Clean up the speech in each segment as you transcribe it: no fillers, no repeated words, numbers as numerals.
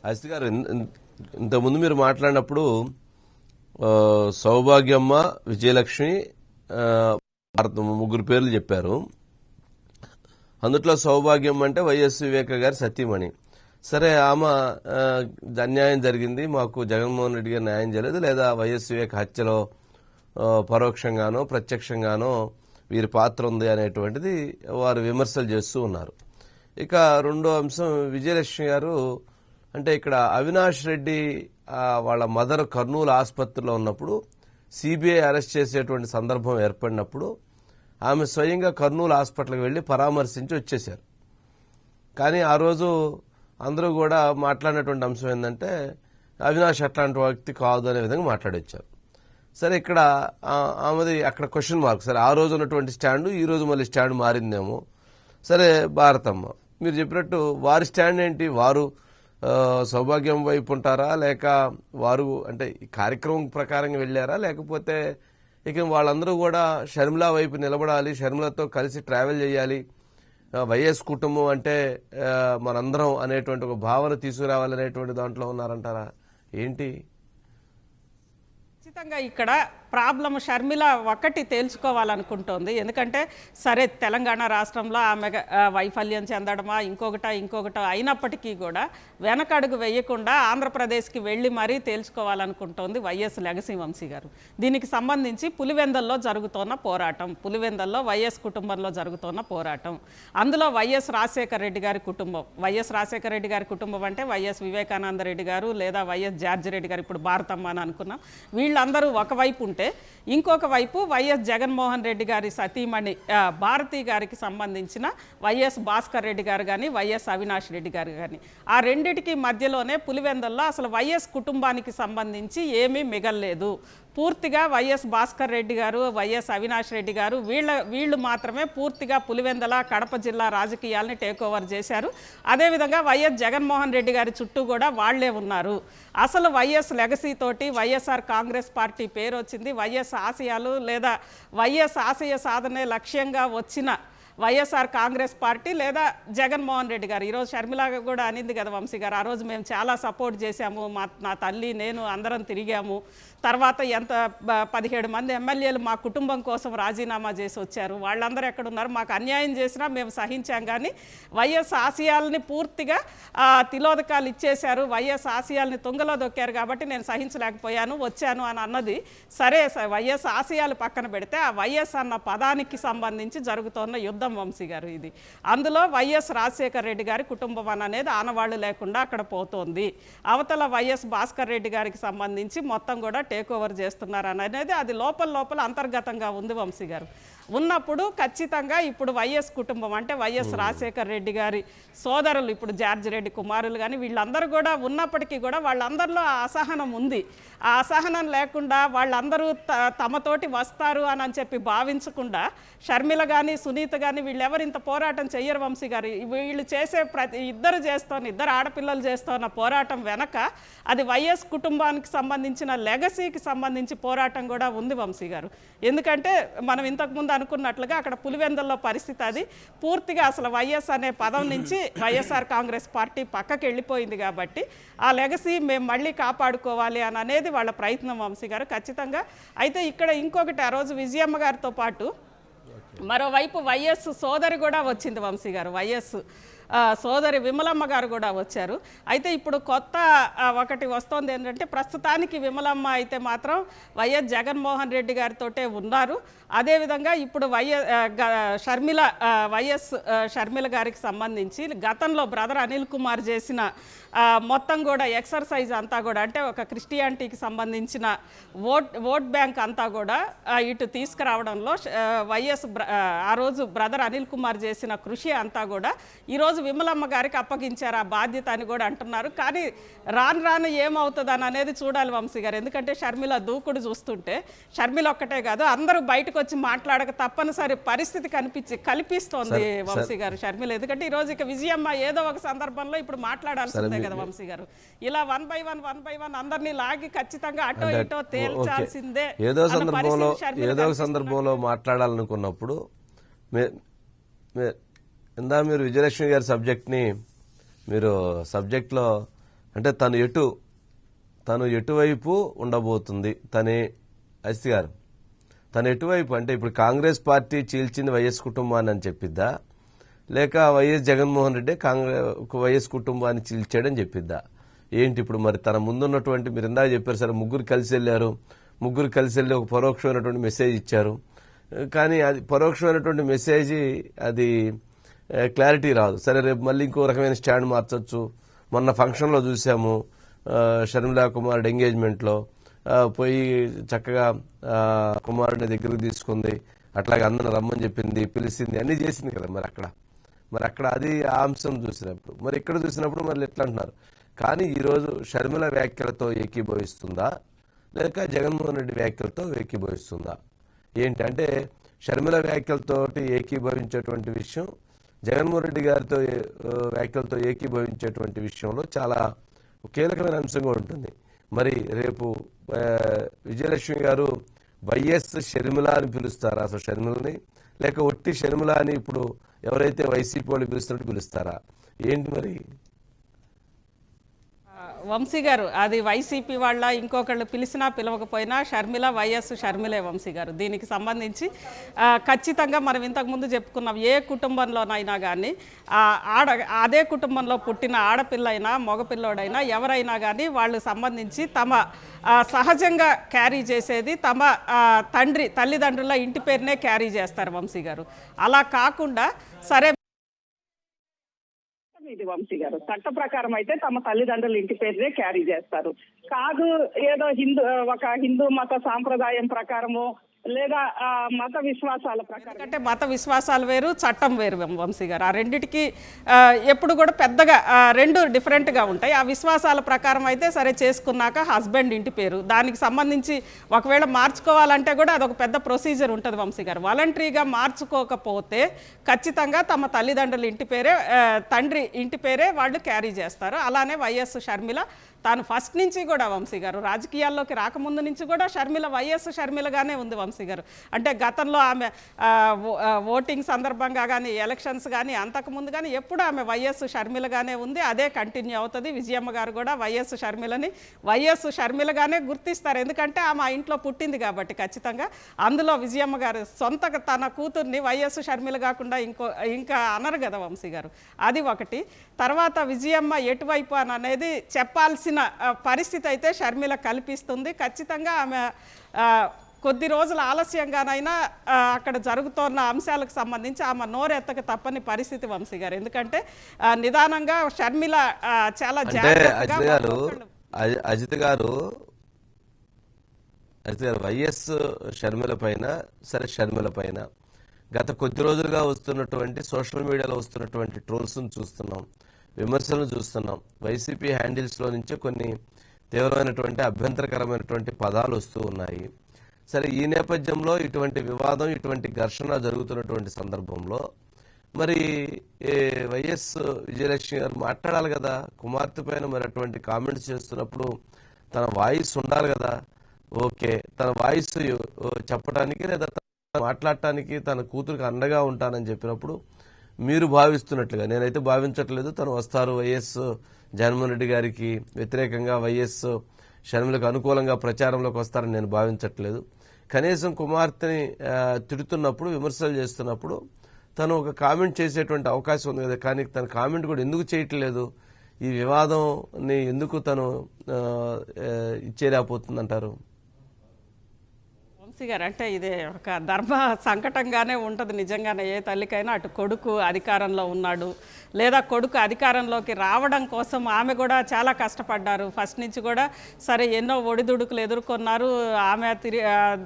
అజిత్ గారు, ఇంతకుముందు మీరు మాట్లాడినప్పుడు సౌభాగ్యమ్మ, విజయలక్ష్మి, ముగ్గురు పేర్లు చెప్పారు. అందుట్లో సౌభాగ్యం అంటే వైఎస్ వివేక గారి సతీమణి. సరే, ఆమె అన్యాయం జరిగింది, మాకు జగన్మోహన్ రెడ్డి గారు న్యాయం చేయలేదు, లేదా వైఎస్ వివేక హత్యలో పరోక్షంగానో ప్రత్యక్షంగానో వీరి పాత్ర ఉంది అనేటువంటిది వారు విమర్శలు చేస్తూ ఉన్నారు. ఇక రెండో అంశం, విజయలక్ష్మి గారు అంటే ఇక్కడ అవినాష్ రెడ్డి వాళ్ళ మదర్ కర్నూలు ఆసుపత్రిలో ఉన్నప్పుడు సిబిఐ అరెస్ట్ చేసేటువంటి సందర్భం ఏర్పడినప్పుడు ఆమె స్వయంగా కర్నూలు హాస్పిటల్కి వెళ్లి పరామర్శించి వచ్చేశారు. కానీ ఆ రోజు అందరూ కూడా మాట్లాడినటువంటి అంశం ఏంటంటే అవినాష్ అట్లాంటి వ్యక్తి కాదు అనే విధంగా మాట్లాడొచ్చారు. సరే, ఇక్కడ ఆమెది అక్కడ క్వశ్చన్ మార్క్. సరే, ఆ రోజు ఉన్నటువంటి స్టాండ్ ఈ రోజు మళ్ళీ స్టాండ్ మారిందేమో. సరే, భారతమ్మ మీరు చెప్పినట్టు వారి స్టాండ్ ఏంటి? వారు సౌభాగ్యం వైపు ఉంటారా, లేక వారు అంటే ఈ కార్యక్రమం ప్రకారంగా వెళ్లారా, లేకపోతే ఇక వాళ్ళందరూ కూడా షర్మిల వైపు నిలబడాలి, షర్మిలతో కలిసి ట్రావెల్ చేయాలి, వైఎస్ కుటుంబం అంటే మనందరం అనేటువంటి ఒక భావన తీసుకురావాలనేటువంటి దాంట్లో ఉన్నారంటారా ఏంటి? ఖచ్చితంగా ఇక్కడ ప్రాబ్లం షర్మిల ఒక్కటి తేల్చుకోవాలనుకుంటోంది. ఎందుకంటే సరే, తెలంగాణ రాష్ట్రంలో ఆమె వైఫల్యం చెందడమా ఇంకొకట అయినప్పటికీ కూడా వెనకడుగు వేయకుండా ఆంధ్రప్రదేశ్కి వెళ్ళి మరీ తేల్చుకోవాలనుకుంటోంది వైఎస్ లెగసీ వంశీ గారు. దీనికి సంబంధించి పులివెందల్లో జరుగుతోన్న పోరాటం, పులివెందల్లో వైఎస్ కుటుంబంలో జరుగుతోన్న పోరాటం, అందులో వైఎస్ రాజశేఖర రెడ్డి గారి కుటుంబం, వైఎస్ రాజశేఖర రెడ్డి గారి కుటుంబం అంటే వైఎస్ వివేకానంద రెడ్డి గారు లేదా వైఎస్ జార్జి రెడ్డి గారు, ఇప్పుడు భారతమ్మ అని అనుకున్నాం, వీళ్ళందరూ ఒకవైపు ఉంటే ఇంకొక వైపు వైఎస్ జగన్మోహన్ రెడ్డి గారి సతీమణి భారతి గారికి సంబంధించిన వైఎస్ భాస్కర్ రెడ్డి గారు కానీ వైఎస్ అవినాష్ రెడ్డి గారు కానీ, ఆ రెండిటికి మధ్యలోనే పులివెందల్లో అసలు వైఎస్ కుటుంబానికి సంబంధించి ఏమీ మిగల్లేదు. పూర్తిగా వైఎస్ భాస్కర్ రెడ్డి గారు, వైఎస్ అవినాష్ రెడ్డి గారు వీళ్ళు మాత్రమే పూర్తిగా పులివెందల కడప జిల్లా రాజకీయాల్ని టేక్ ఓవర్ చేశారు. అదేవిధంగా వైఎస్ జగన్మోహన్ రెడ్డి గారి చుట్టూ కూడా వాళ్లే ఉన్నారు. అసలు వైఎస్ లెగసీ తోటి వైఎస్ఆర్ కాంగ్రెస్ పార్టీ పేరు వచ్చింది. వైఎస్ ఆశయాలు లేదా వైఎస్ ఆశయ సాధనే లక్ష్యంగా వచ్చిన వైఎస్ఆర్ కాంగ్రెస్ పార్టీ లేదా జగన్మోహన్ రెడ్డి గారు. ఈరోజు షర్మిల కూడా అనింది కదా వంశీ గారు, ఆ రోజు మేము చాలా సపోర్ట్ చేశాము, నా తల్లి నేను అందరం తిరిగాము, తర్వాత 17 మంది ఎమ్మెల్యేలు మా కుటుంబం కోసం రాజీనామా చేసి వచ్చారు, వాళ్ళందరూ ఎక్కడున్నారు, మాకు అన్యాయం చేసినా మేము సహించాం, కానీ వైఎస్ ఆశయాల్ని పూర్తిగా తిలోదకాలు ఇచ్చేశారు, వైఎస్ ఆశయాల్ని తుంగలో దొక్కారు కాబట్టి నేను సహించలేకపోయాను వచ్చాను అని అన్నది. సరే, వైఎస్ ఆశయాలు పక్కన పెడితే ఆ వైఎస్ అన్న పదానికి సంబంధించి జరుగుతున్న యుద్ధం వంశీ గారు ఇది. అందులో వైఎస్ రాజశేఖర రెడ్డి గారి కుటుంబం అనేది ఆనవాళ్లు లేకుండా అక్కడ పోతోంది. అవతల వైఎస్ భాస్కర్ రెడ్డి గారికి సంబంధించి మొత్తం కూడా టేక్ ఓవర్ చేస్తున్నారు అనేది అది లోపల అంతర్గతంగా ఉంది వంశీ గారు. ఉన్నప్పుడు ఖచ్చితంగా ఇప్పుడు వైఎస్ కుటుంబం అంటే వైఎస్ రాజశేఖర రెడ్డి గారి సోదరులు, ఇప్పుడు జార్జి రెడ్డి కుమారులు కానీ వీళ్ళందరూ కూడా ఉన్నప్పటికీ కూడా వాళ్ళందరిలో ఆ అసహనం ఉంది. ఆ అసహనం లేకుండా వాళ్ళందరూ తమతోటి వస్తారు అని చెప్పి భావించకుండా షర్మిల కానీ సునీత కానీ వీళ్ళెవరు ఇంత పోరాటం చెయ్యరు వంశీ గారు. వీళ్ళు చేసే ఇద్దరు ఆడపిల్లలు చేస్తున్న పోరాటం వెనక అది వైఎస్ కుటుంబానికి సంబంధించిన లెగసీకి సంబంధించి పోరాటం కూడా ఉంది వంశీ గారు. ఎందుకంటే మనం ఇంతకుముందు అనుకున్నట్లుగా అక్కడ పులివెందల్లో పరిస్థితి అది పూర్తిగా అసలు వైఎస్ అనే పదం నుంచి వైఎస్ఆర్ కాంగ్రెస్ పార్టీ పక్కకి వెళ్ళిపోయింది కాబట్టి ఆ లెగసీ మేము మళ్ళీ కాపాడుకోవాలి అని అనేది వాళ్ళ ప్రయత్నం వంశీ గారు ఖచ్చితంగా. అయితే ఇక్కడ ఇంకొకటి, ఆ రోజు విజయమ్మ గారితో పాటు మరోవైపు వైఎస్ సోదరి కూడా వచ్చింది వంశీ గారు, వైఎస్ సోదరి విమలమ్మ గారు కూడా వచ్చారు. అయితే ఇప్పుడు కొత్త ఒకటి వస్తోంది ఏంటంటే ప్రస్తుతానికి విమలమ్మ అయితే మాత్రం వైఎస్ జగన్మోహన్ రెడ్డి గారితోటే ఉన్నారు. అదేవిధంగా ఇప్పుడు వైఎస్ షర్మిల గారికి సంబంధించి గతంలో బ్రదర్ అనిల్ కుమార్ చేసిన మొత్తం కూడా ఎక్సర్సైజ్ అంతా కూడా అంటే ఒక క్రిస్టియానిటీకి సంబంధించిన ఓట్ బ్యాంక్ అంతా కూడా ఇటు తీసుకురావడంలో ఆ రోజు బ్రదర్ అనిల్ కుమార్ చేసిన కృషి అంతా కూడా ఈరోజు విమలమ్మ గారికి అప్పగించారు ఆ బాధ్యత అని కూడా అంటున్నారు. కానీ రాను ఏమవుతుంది అనేది చూడాలి వంశీ గారు. ఎందుకంటే షర్మిల దూకుడు చూస్తుంటే షర్మిల ఒక్కటే కాదు, అందరూ బయటకు వచ్చి మాట్లాడక తప్పనిసరి పరిస్థితి కల్పిస్తోంది వంశీ గారు షర్మిల. ఎందుకంటే ఈ రోజు ఇక విజయమ్మ ఏదో ఒక సందర్భంలో ఇప్పుడు మాట్లాడాల్సిందే కదా వంశీ గారు. ఇలా వన్ బై వన్ అందరినీ లాగి ఖచ్చితంగా అటో ఇటో తేల్చాల్సిందే. ఏదో సందర్భంలో మాట్లాడాలనుకున్నప్పుడు ఇందా మీరు విజయలక్ష్మి గారి సబ్జెక్ట్ని మీరు సబ్జెక్ట్లో అంటే తను ఎటువైపు ఉండబోతుంది అస్తి గారు, తను ఎటువైపు అంటే ఇప్పుడు కాంగ్రెస్ పార్టీ చీల్చింది వైఎస్ కుటుంబాన్ని అని చెప్పిద్దా, లేక వైఎస్ జగన్మోహన్ రెడ్డి వైఎస్ కుటుంబాన్ని చీల్చాడని చెప్పిద్దా ఏంటి? ఇప్పుడు మరి తన ముందున్నటువంటి, మీరు ఇందాక చెప్పారు సరే ముగ్గురు కలిసి వెళ్ళారు, ముగ్గురు కలిసి వెళ్ళి ఒక పరోక్షమైనటువంటి మెసేజ్ ఇచ్చారు, కానీ అది పరోక్షమైనటువంటి మెసేజ్ అది క్లారిటీ రాదు. సరే రేపు మళ్ళీ ఇంకో రకమైన స్టాండ్ మార్చొచ్చు. మొన్న ఫంక్షన్లో చూసాము, షర్మిలా కుమారుడు ఎంగేజ్మెంట్లో పోయి చక్కగా కుమారుడిని దగ్గరకు తీసుకుంది, అట్లాగే అందరిని రమ్మని చెప్పింది, పిలిచింది, అన్ని చేసింది కదా. మరి అక్కడ అది ఆ అంశం చూసినప్పుడు, మరి ఇక్కడ చూసినప్పుడు మరి ఎట్లా అంటున్నారు? కానీ ఈరోజు షర్మిల వ్యాఖ్యలతో ఏకీభవిస్తుందా లేక జగన్మోహన్ రెడ్డి వ్యాఖ్యలతో ఏకీభవిస్తుందా ఏంటి? అంటే షర్మిల వ్యాఖ్యలతో ఏకీభవించేటువంటి విషయం, జగన్మోహన్ రెడ్డి గారితో వ్యాఖ్యలతో ఏకీభవించేటువంటి విషయంలో చాలా కీలకమైన అంశంగా ఉంటుంది. మరి రేపు విజయలక్ష్మి గారు వైఎస్ షర్మిల అని పిలుస్తారా అసలు షర్మిలని, లేక ఒట్టి షర్మిల అని ఇప్పుడు ఎవరైతే వైసీపీ వాళ్ళు పిలుస్తున్నట్టు పిలుస్తారా ఏంటి మరి? వంశీ గారు, అది వైసీపీ వాళ్ళ ఇంకొకళ్ళు పిలిచినా పిలవకపోయినా షర్మిల వైఎస్ షర్మిలే వంశీ గారు. దీనికి సంబంధించి ఖచ్చితంగా మనం ఇంతకుముందు చెప్పుకున్నాం, ఏ కుటుంబంలోనైనా కానీ అదే కుటుంబంలో పుట్టిన ఆడపిల్ల అయినా మగపిల్లోడైనా ఎవరైనా కానీ వాళ్ళు సంబంధించి తమ సహజంగా క్యారీ చేసేది తమ తల్లిదండ్రుల ఇంటి పేరునే క్యారీ చేస్తారు వంశీ గారు. అలా కాకుండా సరే ఇది వంశీ గారు చట్ట ప్రకారం అయితే తమ తల్లిదండ్రుల ఇంటి పేరునే క్యారీ చేస్తారు. కాదు ఏదో ఒక హిందూ మత సాంప్రదాయం ప్రకారము లేదా మత విశ్వాసాల ప్రకారం, అంటే మత విశ్వాసాలు వేరు, చట్టం వేరు వంశీ గారు. ఆ రెండిటికి ఎప్పుడు కూడా పెద్దగా రెండు డిఫరెంట్గా ఉంటాయి. ఆ విశ్వాసాల ప్రకారం అయితే సరే చేసుకున్నాక హస్బెండ్ ఇంటి పేరు, దానికి సంబంధించి ఒకవేళ మార్చుకోవాలంటే కూడా అదొక పెద్ద ప్రొసీజర్ ఉంటుంది వంశీ గారు. వాలంటరీగా మార్చుకోకపోతే ఖచ్చితంగా తమ తల్లిదండ్రుల ఇంటి పేరే, తండ్రి ఇంటి పేరే వాళ్ళు క్యారీ చేస్తారు. అలానే వైఎస్ షర్మిల తాను ఫస్ట్ నుంచి కూడా వంశీ గారు రాజకీయాల్లోకి రాకముందు నుంచి కూడా షర్మిల వైఎస్ షర్మిలగానే ఉంది వంశీ గారు. అంటే గతంలో ఆమె ఓటింగ్ సందర్భంగా కానీ ఎలక్షన్స్ కానీ అంతకుముందు కానీ ఎప్పుడు ఆమె వైఎస్ షర్మిలగానే ఉంది. అదే కంటిన్యూ అవుతుంది. విజయమ్మ గారు కూడా వైఎస్ షర్మిలని వైఎస్ షర్మిలగానే గుర్తిస్తారు, ఎందుకంటే ఆమె ఆ ఇంట్లో పుట్టింది కాబట్టి. ఖచ్చితంగా అందులో విజయమ్మ గారు సొంతగా తన కూతుర్ని వైఎస్ షర్మిల కాకుండా ఇంకా అనరు కదా వంశీ గారు. అది ఒకటి. తర్వాత విజయమ్మ ఎటువైపు అని అనేది చెప్పాల్సిన పరిస్థితి అయితే షర్మిల కల్పిస్తుంది. ఖచ్చితంగా ఆమె కొద్ది రోజుల ఆలస్యంగానైనా అక్కడ జరుగుతున్న అంశాలకు సంబంధించి ఆమె నోరెత్తక తప్పని పరిస్థితి వంశీ గారు. ఎందుకంటే నిదానంగా షర్మిల చాలా అజిత్ గారు వైఎస్ షర్మిల పైన గత కొద్ది రోజులుగా వస్తున్నటువంటి సోషల్ మీడియాలో వస్తున్నటువంటి ట్రోల్స్ను చూస్తున్నాం, విమర్శలను చూస్తున్నాం. వైసీపీ హ్యాండిల్స్లో నుంచే కొన్ని తీవ్రమైనటువంటి అభ్యంతరకరమైనటువంటి పదాలు వస్తూ ఉన్నాయి. సరే, ఈ నేపథ్యంలో ఇటువంటి వివాదం, ఇటువంటి ఘర్షణ జరుగుతున్నటువంటి సందర్భంలో మరి వైఎస్ విజయలక్ష్మి గారు మాట్లాడాలి కదా కుమార్తె పైన. మరి అటువంటి కామెంట్స్ చేస్తున్నప్పుడు తన వాయిస్ ఉండాలి కదా. ఓకే, తన వాయిస్ చెప్పడానికి లేదా మాట్లాడటానికి తన కూతురికి అండగా ఉంటానని చెప్పినప్పుడు మీరు భావిస్తున్నట్లుగా నేనైతే భావించట్లేదు. తను వస్తారు వైఎస్ జగన్మోహన్ రెడ్డి గారికి వ్యతిరేకంగా వైఎస్ షర్మిలకు అనుకూలంగా ప్రచారంలోకి వస్తారని నేను భావించట్లేదు. కనీసం కుమార్తెని తిడుతున్నప్పుడు, విమర్శలు చేస్తున్నప్పుడు తను ఒక కామెంట్ చేసేటువంటి అవకాశం ఉంది కదా. కానీ తన కామెంట్ కూడా ఎందుకు చేయట్లేదు? ఈ వివాదంని ఎందుకు తను ఇచ్చేలేకపోతుందంటారు? వంశీ గారు, అంటే ఇది ఒక ధర్మ సంకటంగానే ఉంటుంది నిజంగానే. ఏ తల్లికైనా అటు కొడుకు అధికారంలో ఉన్నాడు, లేదా కొడుకు అధికారంలోకి రావడం కోసం ఆమె కూడా చాలా కష్టపడ్డారు. ఫస్ట్ నుంచి కూడా సరే ఎన్నో ఒడిదుడుకులు ఎదుర్కొన్నారు. ఆమె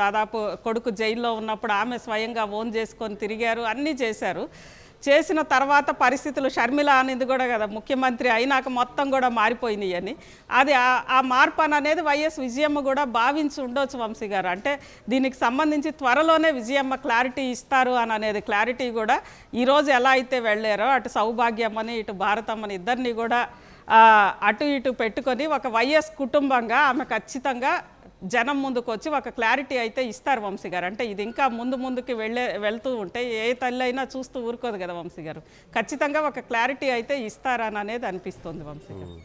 దాదాపు కొడుకు జైల్లో ఉన్నప్పుడు ఆమె స్వయంగా ఓన్ చేసుకొని తిరిగారు, అన్నీ చేశారు. చేసిన తర్వాత పరిస్థితులు షర్మిల అనేది కూడా కదా ముఖ్యమంత్రి అయినాక మొత్తం కూడా మారిపోయినాయి అని. అది ఆ మార్పు అనేది వైఎస్ విజయమ్మ కూడా భావించి ఉండొచ్చు వంశీ గారు. అంటే దీనికి సంబంధించి త్వరలోనే విజయమ్మ క్లారిటీ ఇస్తారు అని అనేది క్లారిటీ కూడా ఈరోజు ఎలా అయితే వెళ్ళారో అటు సౌభాగ్యమ్మని ఇటు భారతమ్మని ఇద్దరిని కూడా అటు ఇటు పెట్టుకొని ఒక వైఎస్ కుటుంబంగా ఆమె ఖచ్చితంగా జనం ముందుకు వచ్చి ఒక క్లారిటీ అయితే ఇస్తారు వంశీ గారు. అంటే ఇది ఇంకా ముందుకి వెళ్తూ ఉంటే ఏ తల్లి అయినా చూస్తూ ఊరుకోదు కదా వంశీ గారు. ఖచ్చితంగా ఒక క్లారిటీ అయితే ఇస్తారని అనేది అనిపిస్తుంది వంశీ గారు.